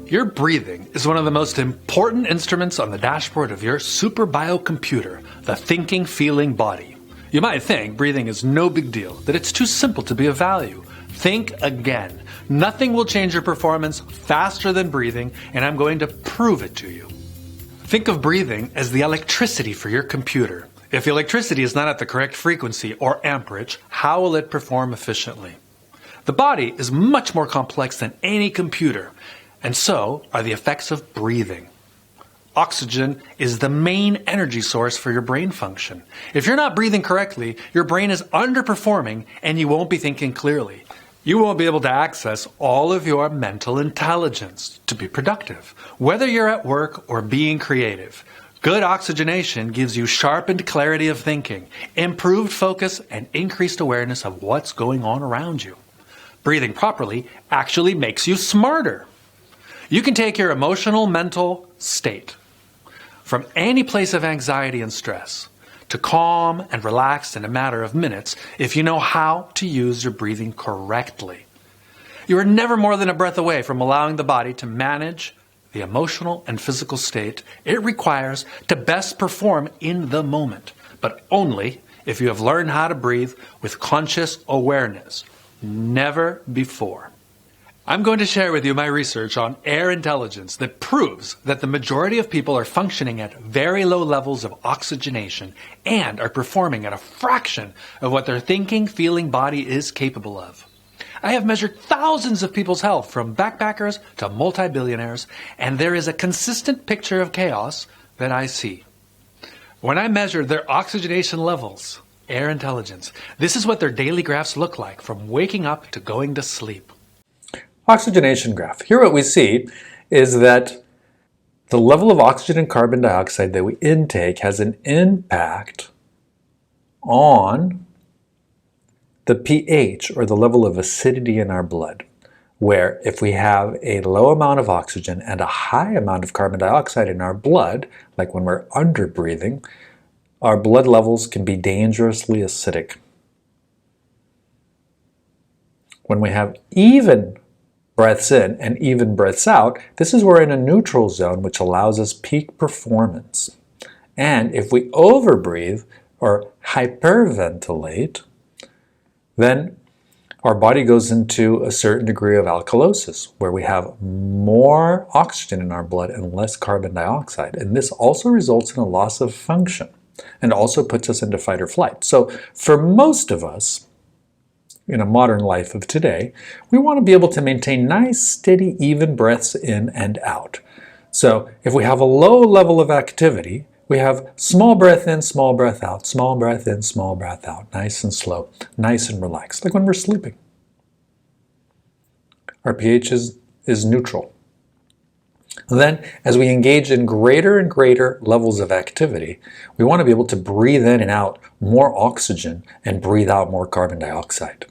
Your breathing is one of the most important instruments on the dashboard of your super biocomputer, the thinking, feeling body. You might think breathing is no big deal, that it's too simple to be of value. Think again. Nothing will change your performance faster than breathing, and I'm going to prove it to you. Think of breathing as the electricity for your computer. If the electricity is not at the correct frequency or amperage, how will it perform efficiently? The body is much more complex than any computer, and so are the effects of breathing. Oxygen is the main energy source for your brain function. If you're not breathing correctly, your brain is underperforming and you won't be thinking clearly. You won't be able to access all of your mental intelligence to be productive, whether you're at work or being creative. Good oxygenation gives you sharpened clarity of thinking, improved focus, and increased awareness of what's going on around you. Breathing properly actually makes you smarter. You can take your emotional, mental state from any place of anxiety and stress to calm and relaxed in a matter of minutes if you know how to use your breathing correctly. You are never more than a breath away from allowing the body to manage the emotional and physical state it requires to best perform in the moment, but only if you have learned how to breathe with conscious awareness. Never before. I'm going to share with you my research on air intelligence that proves that the majority of people are functioning at very low levels of oxygenation and are performing at a fraction of what their thinking, feeling body is capable of. I have measured thousands of people's health, from backpackers to multi-billionaires, and there is a consistent picture of chaos that I see. When I measure their oxygenation levels, air intelligence, this is what their daily graphs look like from waking up to going to sleep. Oxygenation graph. Here what we see is that the level of oxygen and carbon dioxide that we intake has an impact on the pH, or the level of acidity in our blood, where if we have a low amount of oxygen and a high amount of carbon dioxide in our blood, like when we're under breathing, our blood levels can be dangerously acidic. When we have even breaths in and even breaths out, this is we're in a neutral zone, which allows us peak performance. And if we overbreathe or hyperventilate, then our body goes into a certain degree of alkalosis, where we have more oxygen in our blood and less carbon dioxide. And this also results in a loss of function and also puts us into fight or flight. So for most of us, in a modern life of today, we want to be able to maintain nice, steady, even breaths in and out. So if we have a low level of activity, we have small breath in, small breath out, small breath in, small breath out, nice and slow, nice and relaxed, like when we're sleeping. Our pH is neutral. Then, as we engage in greater and greater levels of activity, we want to be able to breathe in and out more oxygen and breathe out more carbon dioxide.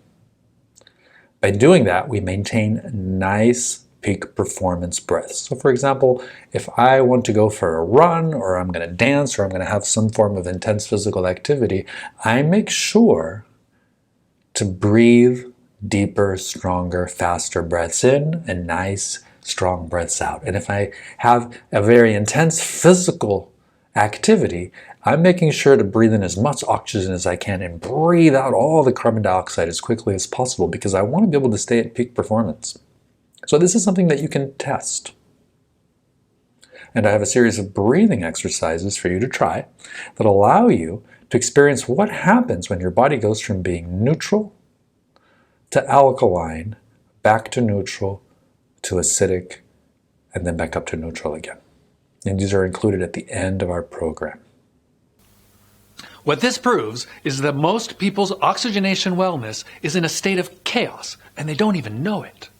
By doing that, we maintain nice peak performance breaths. So for example, if I want to go for a run, or I'm going to dance, or I'm going to have some form of intense physical activity, I make sure to breathe deeper, stronger, faster breaths in and nice, strong breaths out. And if I have a very intense physical activity, I'm making sure to breathe in as much oxygen as I can and breathe out all the carbon dioxide as quickly as possible, because I want to be able to stay at peak performance. So this is something that you can test. And I have a series of breathing exercises for you to try that allow you to experience what happens when your body goes from being neutral to alkaline, back to neutral, to acidic, and then back up to neutral again. And these are included at the end of our program. What this proves is that most people's oxygenation wellness is in a state of chaos, and they don't even know it.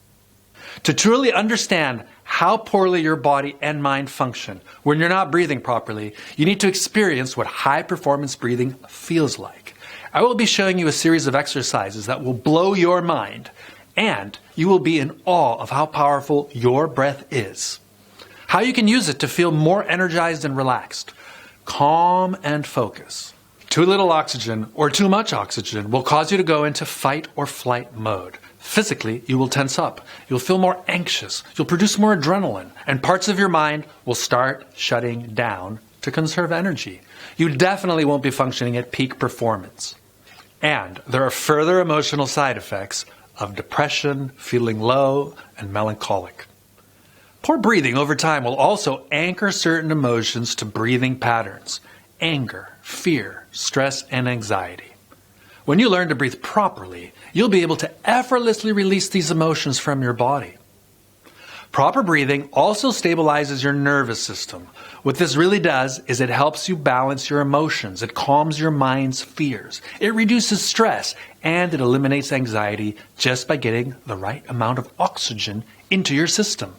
To truly understand how poorly your body and mind function when you're not breathing properly, you need to experience what high-performance breathing feels like. I will be showing you a series of exercises that will blow your mind, and you will be in awe of how powerful your breath is. How you can use it to feel more energized and relaxed, calm and focus. Too little oxygen or too much oxygen will cause you to go into fight or flight mode. Physically, you will tense up. You'll feel more anxious. You'll produce more adrenaline. And parts of your mind will start shutting down to conserve energy. You definitely won't be functioning at peak performance. And there are further emotional side effects of depression, feeling low, and melancholic. Poor breathing over time will also anchor certain emotions to breathing patterns: anger, fear, stress, and anxiety. When you learn to breathe properly, you'll be able to effortlessly release these emotions from your body. Proper breathing also stabilizes your nervous system. What this really does is it helps you balance your emotions. It calms your mind's fears. It reduces stress, and it eliminates anxiety just by getting the right amount of oxygen into your system.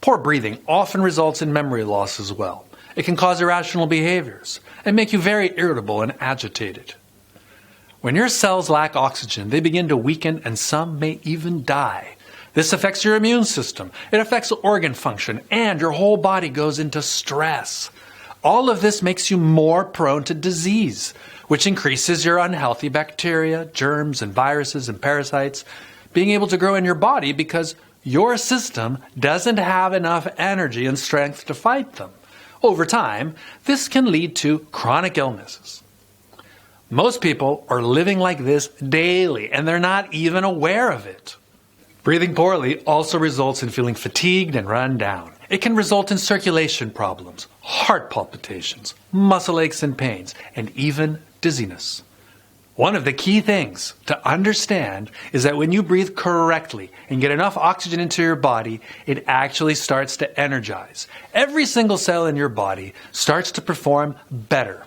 Poor breathing often results in memory loss as well. It can cause irrational behaviors and make you very irritable and agitated. When your cells lack oxygen, they begin to weaken and some may even die. This affects your immune system, it affects organ function, and your whole body goes into stress. All of this makes you more prone to disease, which increases your unhealthy bacteria, germs, and viruses and parasites being able to grow in your body because your system doesn't have enough energy and strength to fight them. Over time, this can lead to chronic illnesses. Most people are living like this daily, and they're not even aware of it. Breathing poorly also results in feeling fatigued and run down. It can result in circulation problems, heart palpitations, muscle aches and pains, and even dizziness. One of the key things to understand is that when you breathe correctly and get enough oxygen into your body, it actually starts to energize. Every single cell in your body starts to perform better.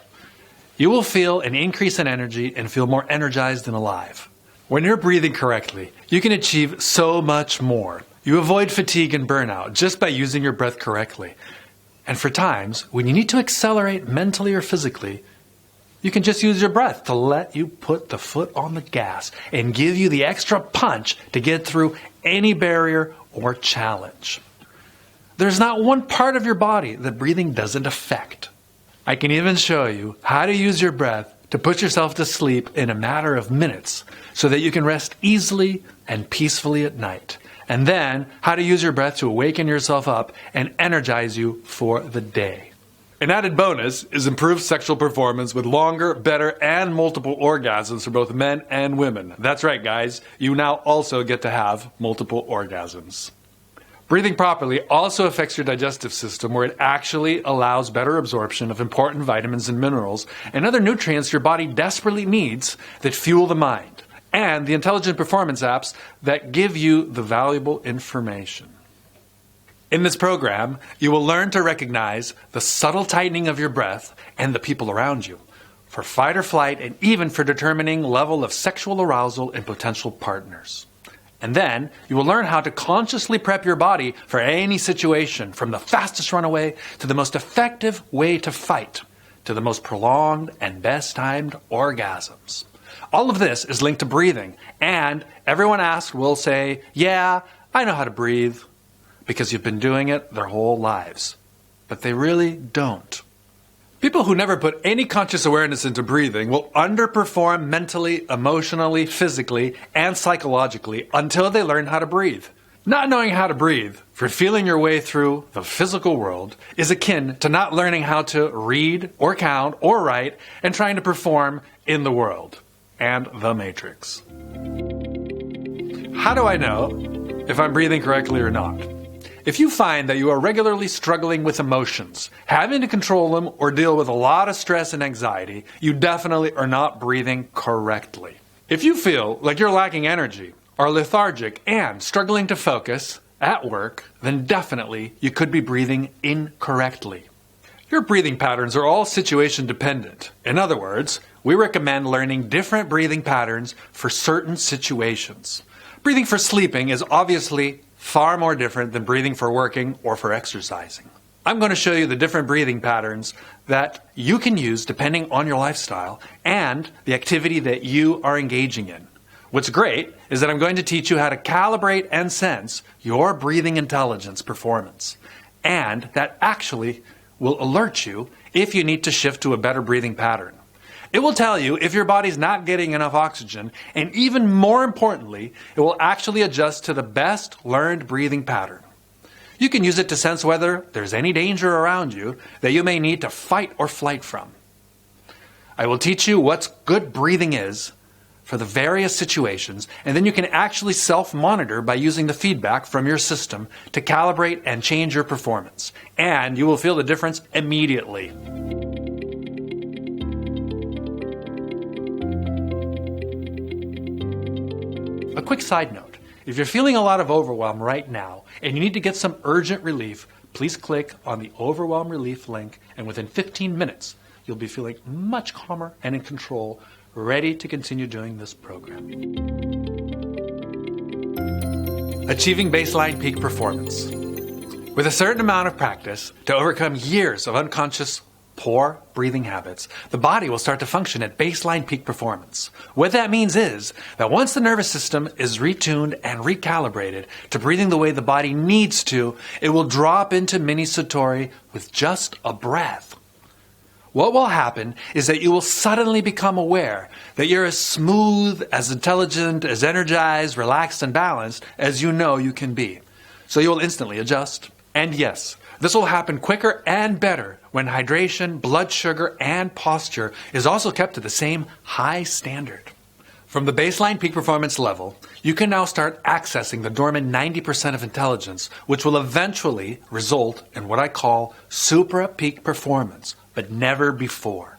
You will feel an increase in energy and feel more energized and alive. When you're breathing correctly, you can achieve so much more. You avoid fatigue and burnout just by using your breath correctly. And for times when you need to accelerate mentally or physically, you can just use your breath to let you put the foot on the gas and give you the extra punch to get through any barrier or challenge. There's not one part of your body that breathing doesn't affect. I can even show you how to use your breath to put yourself to sleep in a matter of minutes so that you can rest easily and peacefully at night. And then how to use your breath to awaken yourself up and energize you for the day. An added bonus is improved sexual performance with longer, better, and multiple orgasms for both men and women. That's right, guys. You now also get to have multiple orgasms. Breathing properly also affects your digestive system, where it actually allows better absorption of important vitamins and minerals and other nutrients your body desperately needs that fuel the mind, and the intelligent performance apps that give you the valuable information. In this program, you will learn to recognize the subtle tightening of your breath and the people around you, for fight or flight, and even for determining level of sexual arousal in potential partners. And then you will learn how to consciously prep your body for any situation, from the fastest runaway to the most effective way to fight, to the most prolonged and best timed orgasms. All of this is linked to breathing, and everyone asked will say, "Yeah, I know how to breathe," because you've been doing it their whole lives. But they really don't. People who never put any conscious awareness into breathing will underperform mentally, emotionally, physically, and psychologically until they learn how to breathe. Not knowing how to breathe for feeling your way through the physical world is akin to not learning how to read or count or write and trying to perform in the world and the Matrix. How do I know if I'm breathing correctly or not? If you find that you are regularly struggling with emotions, having to control them, or deal with a lot of stress and anxiety, you definitely are not breathing correctly. If you feel like you're lacking energy, are lethargic, and struggling to focus at work, then definitely you could be breathing incorrectly. Your breathing patterns are all situation dependent. In other words, we recommend learning different breathing patterns for certain situations. Breathing for sleeping is obviously far more different than breathing for working or for exercising. I'm going to show you the different breathing patterns that you can use depending on your lifestyle and the activity that you are engaging in. What's great is that I'm going to teach you how to calibrate and sense your breathing intelligence performance, and that actually will alert you if you need to shift to a better breathing pattern. It will tell you if your body's not getting enough oxygen, and even more importantly, it will actually adjust to the best learned breathing pattern. You can use it to sense whether there's any danger around you that you may need to fight or flight from. I will teach you what good breathing is for the various situations, and then you can actually self-monitor by using the feedback from your system to calibrate and change your performance. And you will feel the difference immediately. A quick side note, if you're feeling a lot of overwhelm right now and you need to get some urgent relief, please click on the Overwhelm Relief link, and within 15 minutes, you'll be feeling much calmer and in control, ready to continue doing this program. Achieving baseline peak performance. With a certain amount of practice, to overcome years of unconscious poor breathing habits, the body will start to function at baseline peak performance. What that means is that once the nervous system is retuned and recalibrated to breathing the way the body needs to, it will drop into mini satori with just a breath. What will happen is that you will suddenly become aware that you're as smooth, as intelligent, as energized, relaxed, and balanced as you know you can be. So you will instantly adjust. And yes, this will happen quicker and better when hydration, blood sugar, and posture is also kept to the same high standard. From the baseline peak performance level, you can now start accessing the dormant 90% of intelligence, which will eventually result in what I call supra peak performance, but never before.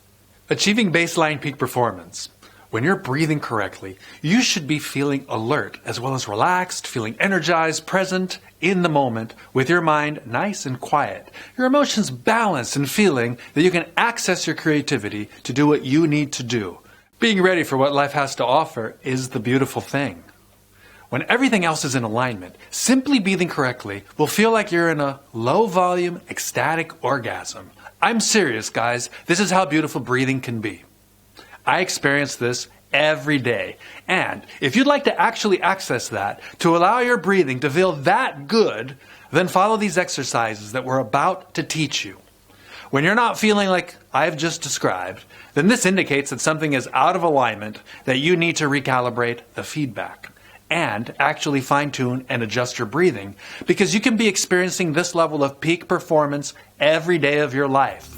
Achieving baseline peak performance. When you're breathing correctly, you should be feeling alert as well as relaxed, feeling energized, present, in the moment, with your mind nice and quiet, your emotions balanced, and feeling that you can access your creativity to do what you need to do. Being ready for what life has to offer is the beautiful thing. When everything else is in alignment, simply breathing correctly will feel like you're in a low-volume, ecstatic orgasm. I'm serious, guys. This is how beautiful breathing can be. I experience this every day. And if you'd like to actually access that, to allow your breathing to feel that good, then follow these exercises that we're about to teach you. When you're not feeling like I've just described, then this indicates that something is out of alignment, that you need to recalibrate the feedback and actually fine-tune and adjust your breathing, because you can be experiencing this level of peak performance every day of your life.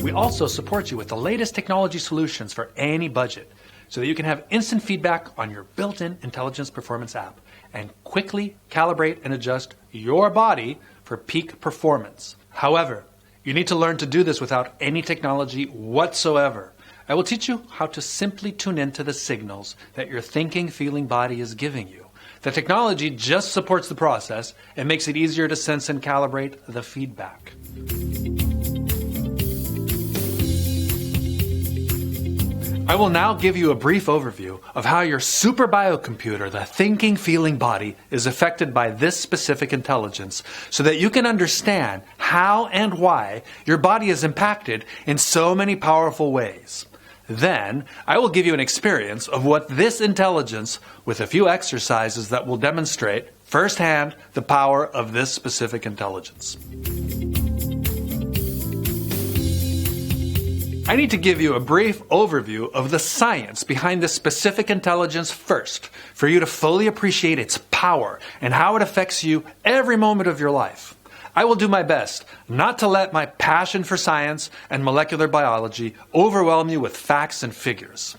We also support you with the latest technology solutions for any budget, so that you can have instant feedback on your built-in intelligence performance app and quickly calibrate and adjust your body for peak performance. However, you need to learn to do this without any technology whatsoever. I will teach you how to simply tune into the signals that your thinking, feeling body is giving you. The technology just supports the process and makes it easier to sense and calibrate the feedback. I will now give you a brief overview of how your super biocomputer, the thinking, feeling body, is affected by this specific intelligence, so that you can understand how and why your body is impacted in so many powerful ways. Then, I will give you an experience of what this intelligence, with a few exercises that will demonstrate firsthand the power of this specific intelligence. I need to give you a brief overview of the science behind this specific intelligence first, for you to fully appreciate its power and how it affects you every moment of your life. I will do my best not to let my passion for science and molecular biology overwhelm you with facts and figures.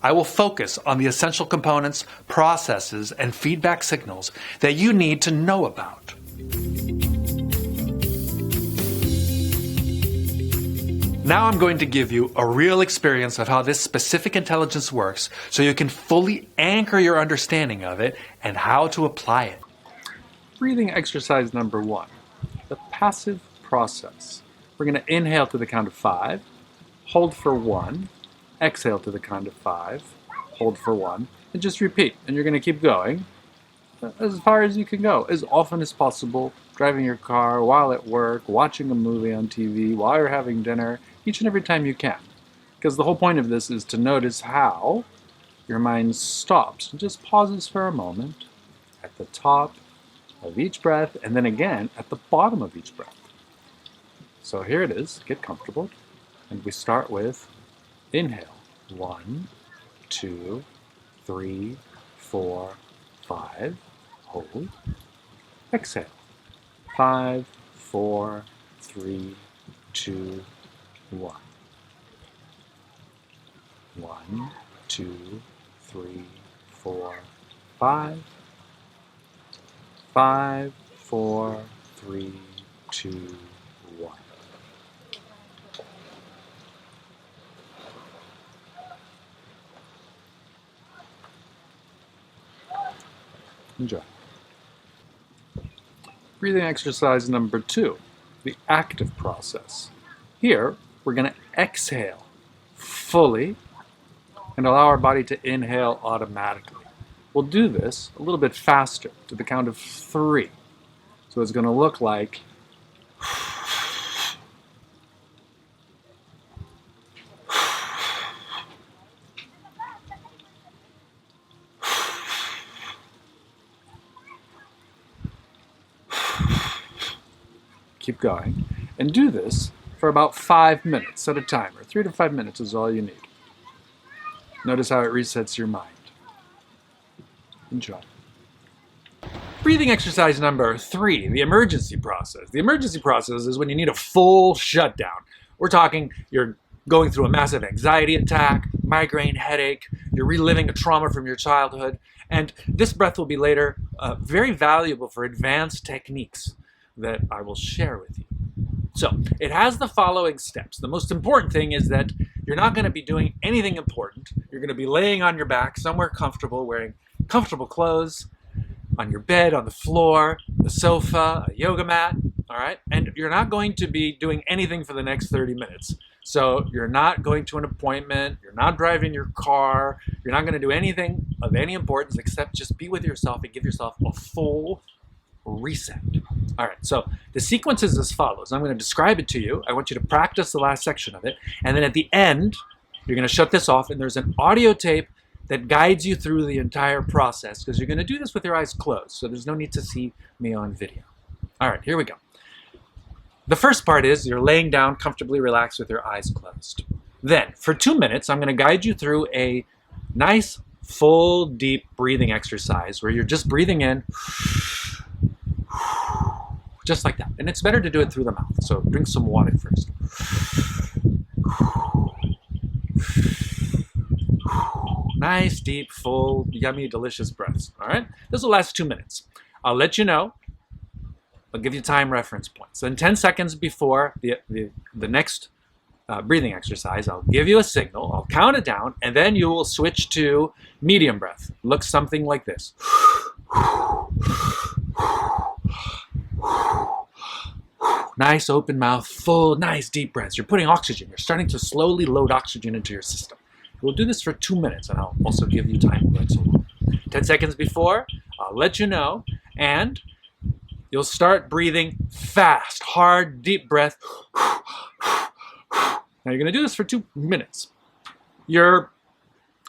I will focus on the essential components, processes, and feedback signals that you need to know about. Now I'm going to give you a real experience of how this specific intelligence works, so you can fully anchor your understanding of it and how to apply it. Breathing exercise number 1, the passive process. We're going to inhale to the count of 5, hold for 1, exhale to the count of 5, hold for 1, and just repeat. And you're going to keep going as far as you can go, as often as possible, driving your car, while at work, watching a movie on TV, while you're having dinner, each and every time you can. Because the whole point of this is to notice how your mind stops and just pauses for a moment at the top of each breath, and then again at the bottom of each breath. So here it is. Get comfortable. And we start with inhale. 1, 2, 3, 4, 5. Hold. Exhale. 5, 4, 3, 2, 1. 1, 2, 3, 4, 5. 5, 4, 3, 2, 1. Enjoy. Breathing exercise number 2, the active process. Here, we're going to exhale fully and allow our body to inhale automatically. We'll do this a little bit faster to the count of 3. So it's going to look like keep going, and do this for about 5 minutes. Set a timer. 3 to 5 minutes is all you need. Notice how it resets your mind. Enjoy. Breathing exercise number 3, the emergency process. The emergency process is when you need a full shutdown. We're talking you're going through a massive anxiety attack, migraine headache, you're reliving a trauma from your childhood, and this breath will be later very valuable for advanced techniques that I will share with you. So it has the following steps. The most important thing is that you're not going to be doing anything important. You're going to be laying on your back somewhere comfortable, wearing comfortable clothes, on your bed, on the floor, the sofa, a yoga mat, all right? And you're not going to be doing anything for the next 30 minutes. So you're not going to an appointment, you're not driving your car, you're not going to do anything of any importance except just be with yourself and give yourself a full reset. All right, so the sequence is as follows. I'm going to describe it to you. I want you to practice the last section of it. And then at the end, you're going to shut this off, and there's an audio tape that guides you through the entire process, because you're going to do this with your eyes closed, so there's no need to see me on video. All right, here we go. The first part is you're laying down comfortably relaxed with your eyes closed. Then, for 2 minutes, I'm going to guide you through a nice, full, deep breathing exercise where you're just breathing in, just like that. And it's better to do it through the mouth, so drink some water first. Nice, deep, full, yummy, delicious breaths. All right? This will last 2 minutes. I'll let you know. I'll give you time reference points. Then 10 seconds before the next breathing exercise, I'll give you a signal. I'll count it down, and then you will switch to medium breath. Looks something like this. Nice, open mouth, full, nice, deep breaths. You're putting oxygen. You're starting to slowly load oxygen into your system. We'll do this for 2 minutes, and I'll also give you time to so long. 10 seconds before, I'll let you know, and you'll start breathing fast, hard, deep breath. Now you're going to do this for 2 minutes. Your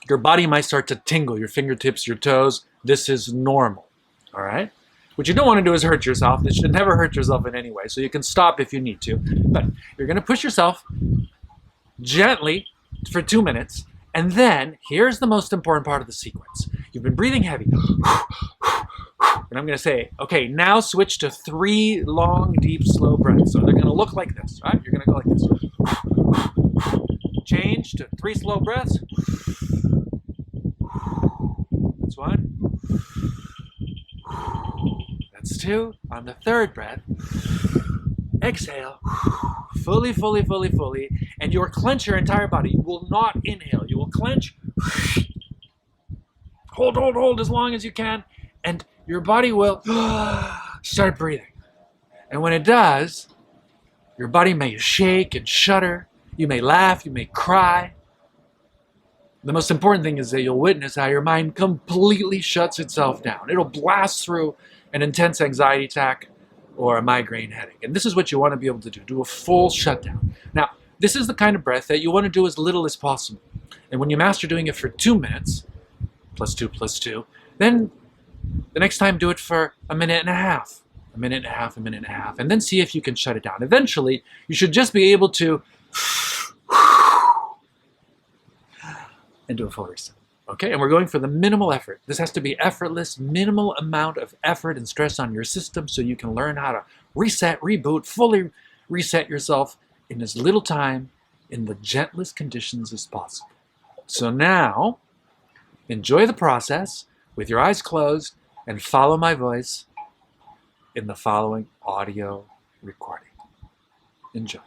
body might start to tingle, your fingertips, your toes. This is normal, all right? What you don't want to do is hurt yourself. You should never hurt yourself in any way, so you can stop if you need to. But you're going to push yourself gently for 2 minutes. And then, here's the most important part of the sequence. You've been breathing heavy. And I'm going to say, okay, now switch to 3 long, deep, slow breaths. So they're going to look like this, right? You're going to go like this. Change to 3 slow breaths. That's 1. That's 2. On the 3rd breath, exhale. Fully, fully, fully, fully. And you'll clench your entire body. You will not inhale. You will clench. Hold as long as you can. And your body will start breathing. And when it does, your body may shake and shudder. You may laugh. You may cry. The most important thing is that you'll witness how your mind completely shuts itself down. It'll blast through an intense anxiety attack or a migraine headache. And this is what you want to be able to do. Do a full shutdown. Now, this is the kind of breath that you want to do as little as possible. And when you master doing it for 2 minutes, +2, +2, then the next time do it for 1.5 minutes, a minute and a half, and then see if you can shut it down. Eventually, you should just be able to and do a full reset. Okay, and we're going for the minimal effort. This has to be effortless, minimal amount of effort and stress on your system so you can learn how to reset, reboot, fully reset yourself in as little time, in the gentlest conditions as possible. So now, enjoy the process with your eyes closed and follow my voice in the following audio recording. Enjoy.